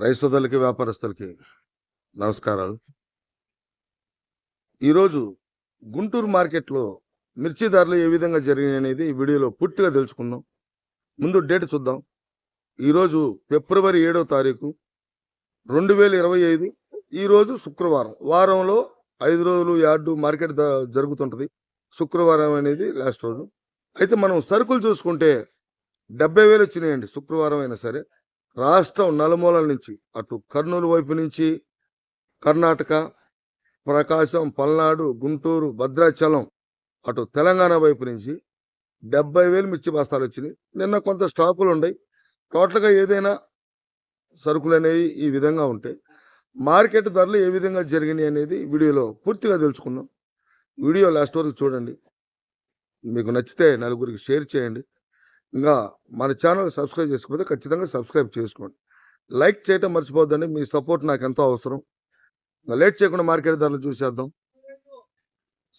రైతు సోదరులకి వ్యాపారస్తులకి నమస్కారాలు. ఈరోజు గుంటూరు మార్కెట్లో మిర్చి ధరలు ఏ విధంగా జరిగినాయి అనేది ఈ వీడియోలో పూర్తిగా తెలుసుకుందాం. ముందు డేట్ చూద్దాం. ఈరోజు ఫిబ్రవరి 7వ తారీఖు 2025. ఈరోజు శుక్రవారం. వారంలో 5 రోజులు యార్డు మార్కెట్ జరుగుతుంటుంది. శుక్రవారం అనేది లాస్ట్ రోజు. అయితే మనం సరుకులు చూసుకుంటే 70,000 వచ్చినాయండి. శుక్రవారం అయినా సరే రాష్ట్రం నలుమూలల నుంచి, అటు కర్నూలు వైపు నుంచి, కర్ణాటక, ప్రకాశం, పల్నాడు, గుంటూరు, భద్రాచలం, అటు తెలంగాణ వైపు నుంచి 70,000 మిర్చి బస్తాలు వచ్చినాయి. నిన్న కొంత స్టాకులు ఉన్నాయి. టోటల్గా ఏదైనా సరుకులు అనేవి ఈ విధంగా ఉంటాయి. మార్కెట్ ధరలు ఏ విధంగా జరిగినాయి అనేది వీడియోలో పూర్తిగా తెలుసుకుందాం. వీడియో లాస్ట్ వరకు చూడండి. మీకు నచ్చితే నలుగురికి షేర్ చేయండి. ఇంకా మన ఛానల్ సబ్స్క్రైబ్ చేసుకోకపోతే ఖచ్చితంగా సబ్స్క్రైబ్ చేసుకోండి. లైక్ చేయటం మర్చిపోద్దండి. మీ సపోర్ట్ నాకు ఎంతో అవసరం. లేట్ చేయకుండా మార్కెట్ ధరలు చూసేద్దాం.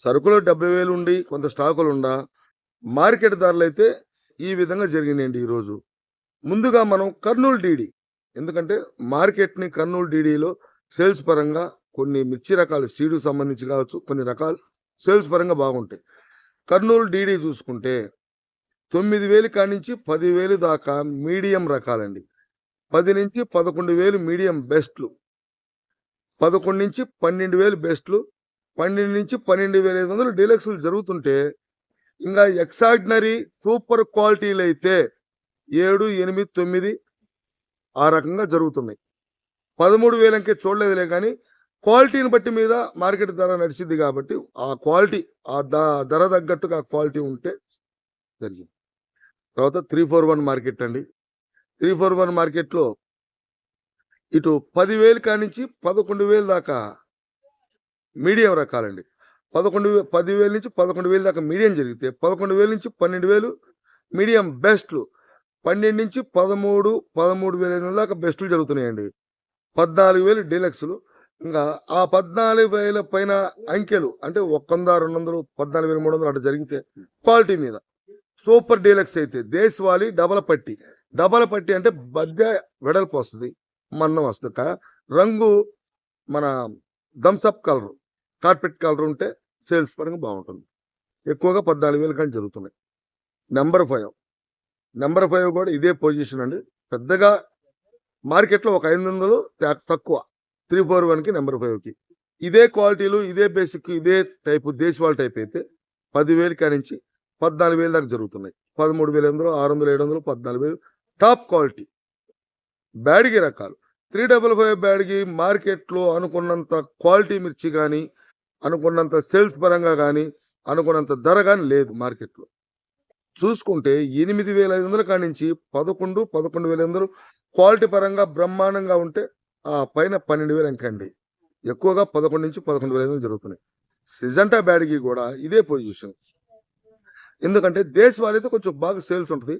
సరుకులు 70,000 ఉండి కొంత స్టాకులు ఉండా మార్కెట్ ధరలు అయితే ఈ విధంగా జరిగినాయండి ఈరోజు. ముందుగా మనం కర్నూలు డీడీ, ఎందుకంటే మార్కెట్ని కర్నూలు డీడీలో సేల్స్ పరంగా కొన్ని మిర్చి రకాలు సీడుకు సంబంధించి కావచ్చు, కొన్ని రకాలు సేల్స్ పరంగా బాగుంటాయి. కర్నూలు డీడీ చూసుకుంటే 9,000 కాడి నుంచి 10,000 దాకా మీడియం రకాలండి. 10 నుంచి 11,000 మీడియం బెస్ట్లు, 11 నుంచి 12,000 బెస్ట్లు, 12 నుంచి 12,500 డీలక్స్లు జరుగుతుంటే, ఇంకా ఎక్సార్డినరీ సూపర్ క్వాలిటీలు అయితే 7, 8, 9 ఆ రకంగా జరుగుతున్నాయి. 13,000 అంకే చూడలేదులే, కానీ క్వాలిటీని బట్టి మీద మార్కెట్ ధర నడిచింది కాబట్టి ఆ క్వాలిటీ, ఆ ధర తగ్గట్టుగా ఆ క్వాలిటీ ఉంటే జరిగింది. తర్వాత 341 మార్కెట్ అండి. 341 మార్కెట్లో ఇటు 10,000 కాడి నుంచి 11,000 దాకా మీడియం రకాలండి. 10,000 నుంచి 11,000 దాకా మీడియం జరిగితే, 11,000 నుంచి 12,000 మీడియం బెస్ట్లు, 12 నుంచి 13,500 దాకా బెస్ట్లు జరుగుతున్నాయండి. 14,000 డీలక్స్లు. ఇంకా ఆ 14,000 పైన అంకెలు అంటే 100, 200, 14,300 అటు జరిగితే క్వాలిటీ మీద సూపర్ డీలక్స్ అయితే దేశవాళీ డబల్ పట్టి అంటే మధ్య వెడల్పు వస్తుంది, మన్నం వస్తుంది. రంగు మన థమ్సప్ కలర్, కార్పెట్ కలర్ ఉంటే సేల్స్ పరంగా బాగుంటుంది. ఎక్కువగా 14,000 కానీ జరుగుతున్నాయి. నెంబర్ 5 కూడా ఇదే పొజిషన్ అండి. పెద్దగా మార్కెట్లో ఒక 500 తక్కువ 341కి, నెంబర్ 5కి. ఇదే క్వాలిటీలు, ఇదే బేసిక్, ఇదే టైపు దేశవాళీ టైప్ అయితే 10,000 కాడి నుంచి 14,000 దాకా జరుగుతున్నాయి. 13,500, 600, 700, 14,000 టాప్ క్వాలిటీ. బ్యాడిగి రకాలు 355 బ్యాడిగి మార్కెట్లో అనుకున్నంత క్వాలిటీ మిర్చి కానీ, అనుకున్నంత సేల్స్ పరంగా కానీ, అనుకున్నంత ధర కానీ లేదు మార్కెట్లో. చూసుకుంటే 8,500 కాడి నుంచి 11, 11,500 క్వాలిటీ పరంగా బ్రహ్మాండంగా ఉంటే ఆ పైన 12,000 అంకండి. ఎక్కువగా 11 నుంచి 11,500 జరుగుతున్నాయి. సిజంటా బ్యాడిగి కూడా ఇదే పొజిషన్. ఎందుకంటే దేశవాళీతో కొంచెం బాగా సేల్స్ ఉంటుంది.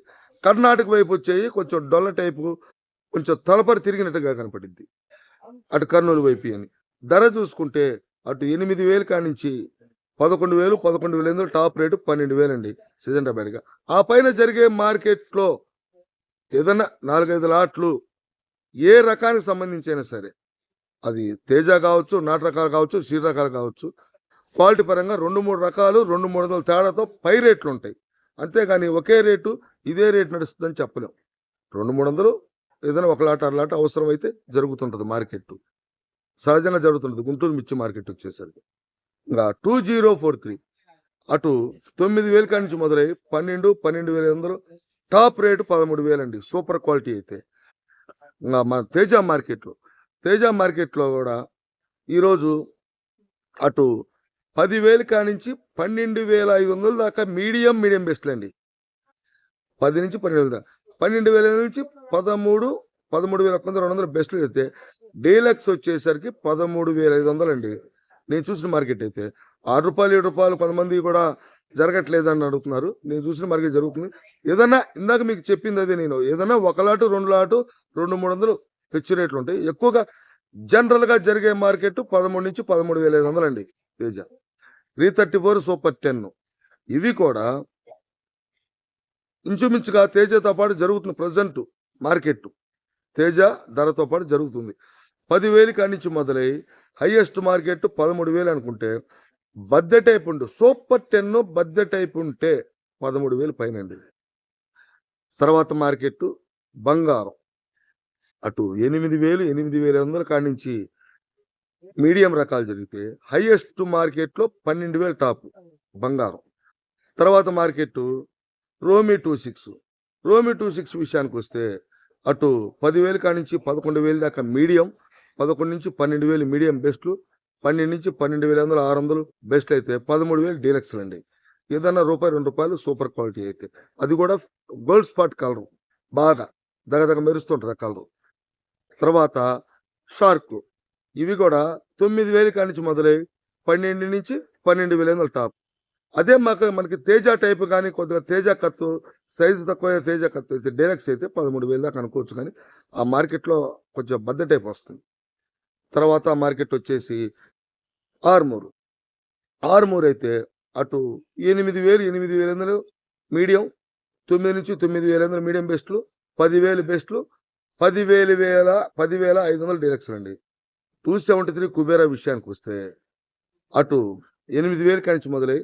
కర్ణాటక వైపు వచ్చేవి కొంచెం డొల్ల టైపు, కొంచెం తలపరి తిరిగినట్టుగా కనపడింది అటు కర్నూలు వైపు అని. ధర చూసుకుంటే అటు 8,000 కాడి నుంచి 11,000, 11,500 టాప్ రేటు 12,000 అండి సిజంటా బ్యాడ్గా. ఆ పైన జరిగే మార్కెట్లో ఏదన్నా 4-5 లాట్లు ఏ రకానికి సంబంధించైనా సరే, అది తేజ కావచ్చు, నాటు రకాలు కావచ్చు, సీడ్ రకాలు కావచ్చు, క్వాలిటీ పరంగా 2-3 రకాలు 200-300 తేడాతో పై రేట్లు ఉంటాయి. అంతేగాని ఒకే రేటు ఇదే రేటు నడుస్తుందని చెప్పలేం. 200-300 ఏదైనా 1 లాట్ 2 లాట్ అవసరం అయితే జరుగుతుంటుంది. మార్కెట్ సహజంగా జరుగుతుంటుంది. గుంటూరు మిర్చి మార్కెట్ వచ్చేసరికి ఇంకా 2043 అటు 9,000 కాడి నుంచి మొదలై 12, 12,500 టాప్ రేటు 13,000 అండి సూపర్ క్వాలిటీ అయితే. ఇంకా మన తేజ మార్కెట్లో కూడా ఈరోజు అటు 10,000 కాడి నుంచి 12,500 దాకా మీడియం బెస్ట్లు అండి. 10 నుంచి 12,000 దాకా, 12,000 నుంచి 13, 13,100 బెస్ట్లు అయితే డీలక్స్ వచ్చేసరికి 13,500 అండి. నేను చూసిన మార్కెట్ అయితే ₹6, ₹7 కొంతమంది కూడా జరగట్లేదని అడుగుతున్నారు. నేను చూసిన మార్కెట్ జరుగుతుంది. ఏదన్నా ఇందాక మీకు చెప్పింది అదే, నేను ఏదన్నా 1 లాటు 2 లాటు 200-300 హెచ్చు రేట్లు ఉంటాయి. ఎక్కువగా జనరల్గా జరిగే మార్కెట్ 13 నుంచి 13,500 అండి. తేజ 334 సూపర్ 10 ఇవి కూడా ఇంచుమించుగా తేజతో పాటు జరుగుతున్న ప్రజెంట్ మార్కెట్ తేజ ధరతో పాటు జరుగుతుంది. 10,000 కాడి నుంచి మొదలై హైయెస్ట్ మార్కెట్ 13,000 అనుకుంటే, బద్దె టైప్ ఉండు సూపర్ 10 బద్దె టైప్ ఉంటే 13,000 పైనండి. తర్వాత మార్కెట్ బంగారం అటు 8,000 8,500 కాడి నుంచి మీడియం రకాలు జరిగితే, హైయెస్ట్ మార్కెట్లో 12,000 టాప్ బంగారం. తర్వాత మార్కెట్ రోమి 26 రోమి 26 విషయానికి వస్తే అటు 10,000 కాడి నుంచి 11,000 దాకా మీడియం, 11 నుంచి 12,000 మీడియం బెస్ట్లు, 12 నుంచి 12,600 బెస్ట్ అయితే 13,000 డీలక్స్లు అండి. ఏదన్నా రూపాయి 2 రూపాయలు సూపర్ క్వాలిటీ అయితే, అది కూడా గోల్డ్ స్పాట్ కలరు, బాగా దగదగ మెరుస్తుంటుంది ఆ కలరు. తర్వాత షార్క్ ఇవి కూడా 9,000 కాడి నుంచి మొదలై 12 నుంచి 12,500 టాప్. అదే మనకి తేజ టైప్ కానీ కొద్దిగా తేజ కత్తు సైజు తక్కువ తేజ కత్తు అయితే డీలక్స్ అయితే 13,000 దాకా అనుకోవచ్చు. కానీ ఆ మార్కెట్లో కొంచెం బద్ద టైప్ వస్తుంది. తర్వాత మార్కెట్ వచ్చేసి ఆర్మూర్ అయితే అటు 8,000 8,500 మీడియం, 9 నుంచి 9,500 మీడియం బెస్ట్లు, 10,000 బెస్ట్లు, 10,500 డీలక్స్లు అండి. 273 కుబేరా విషయానికి వస్తే అటు 8,000 కాడి నుంచి మొదలై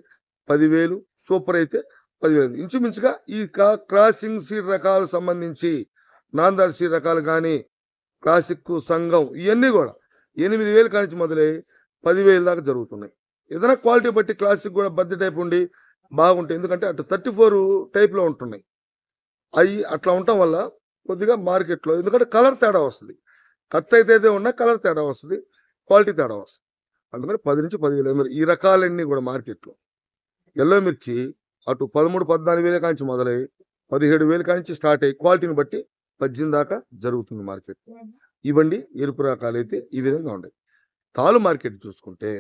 10,000 సూపర్ అయితే 10,000. ఇంచుమించుగా ఈ క్రాసింగ్ సీడ్ రకాలకు సంబంధించి నాందార్ సీడ్ రకాలు కానీ క్లాసిక్ సంఘం ఇవన్నీ కూడా 8,000 కాడి నుంచి మొదలై 10,000 దాకా జరుగుతున్నాయి. ఏదైనా క్వాలిటీ బట్టి క్లాసిక్ కూడా బద్ద టైప్ ఉండి బాగుంటాయి. ఎందుకంటే అటు 34 టైప్లో ఉంటున్నాయి. అవి అట్లా ఉండటం వల్ల కొద్దిగా మార్కెట్లో ఎందుకంటే కలర్ తేడా వస్తుంది. కత్తి అయితే ఉన్నా కలర్ తేడా వస్తుంది, క్వాలిటీ తేడా వస్తుంది. అందుకని 10 నుంచి 10,000 ఈ రకాలన్నీ కూడా మార్కెట్లో. ఎల్లో మిర్చి అటు 13-14,000 కాడి నుంచి మొదలై 17,000 కాడి నుంచి స్టార్ట్ అయ్యి క్వాలిటీని బట్టి 18 దాకా జరుగుతుంది మార్కెట్. ఇవ్వండి ఎరుపు రకాలు అయితే ఈ విధంగా ఉన్నాయి. తాలు మార్కెట్ చూసుకుంటే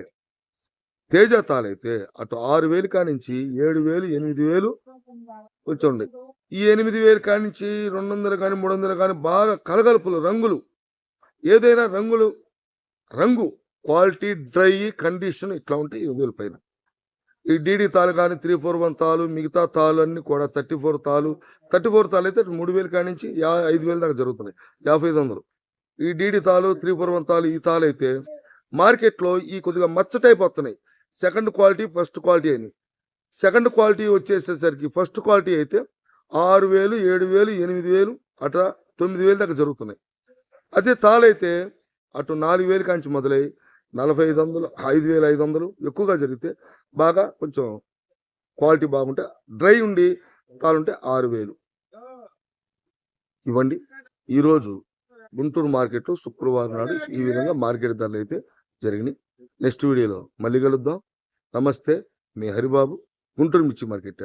తేజ తాలు అయితే అటు 6,000 కాడి నుంచి 7,000 8,000 వచ్చి ఉన్నాయి. ఈ 8,000 కాడి నుంచి 200 కానీ 300 కానీ బాగా కలగలుపులు రంగులు, ఏదైనా రంగు క్వాలిటీ డ్రై కండిషన్ ఇట్లా ఉంటే 7,000 పైన. ఈ డీడీ తాలు కానీ 341 తాలు మిగతా తాలు అన్ని కూడా 34 తాలు అయితే 3,000 కాడి నుంచి 5,000 దాకా జరుగుతున్నాయి, 5,500. ఈ డీడీ తాలు 341 తాలు ఈ తాలు అయితే మార్కెట్లో ఈ కొద్దిగా మచ్చ టైప్ వస్తున్నాయి. సెకండ్ క్వాలిటీ ఫస్ట్ క్వాలిటీ అని. సెకండ్ క్వాలిటీ వచ్చేసేసరికి ఫస్ట్ క్వాలిటీ అయితే 6,000 7,000 8,000 అట్లా 9,000 దాకా జరుగుతున్నాయి. అదే తాలు అయితే అటు 4,000 కాడి నుంచి మొదలై 4,500 5,500 ఎక్కువగా జరిగితే బాగా కొంచెం క్వాలిటీ బాగుంటే డ్రై ఉండి తాలుంటే 6,000. ఇవ్వండి ఈరోజు గుంటూరు మార్కెట్లో శుక్రవారం నాడు ఈ విధంగా మార్కెట్ ధరలు అయితే జరిగినాయి. నెక్స్ట్ వీడియోలో మళ్ళీ కలుద్దాం. నమస్తే, మీ హరిబాబు, గుంటూరు మిర్చి మార్కెట్.